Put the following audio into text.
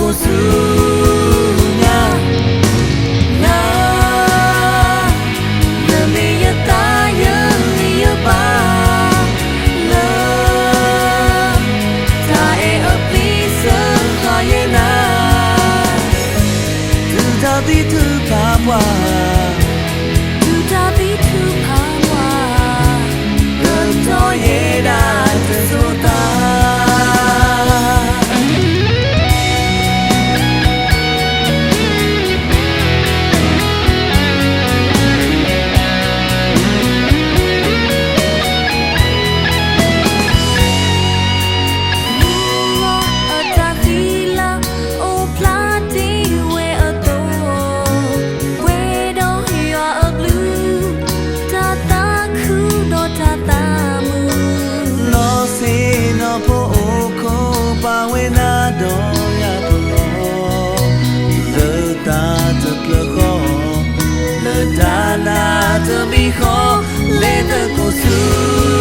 cô su nha na na mi ya ta ya mi ya ba na ta e a piece ha ye na tu ta ti tu pa wa tu ta ti tu pa wa to ye da so ta ta na ta mi khó lê ta cô su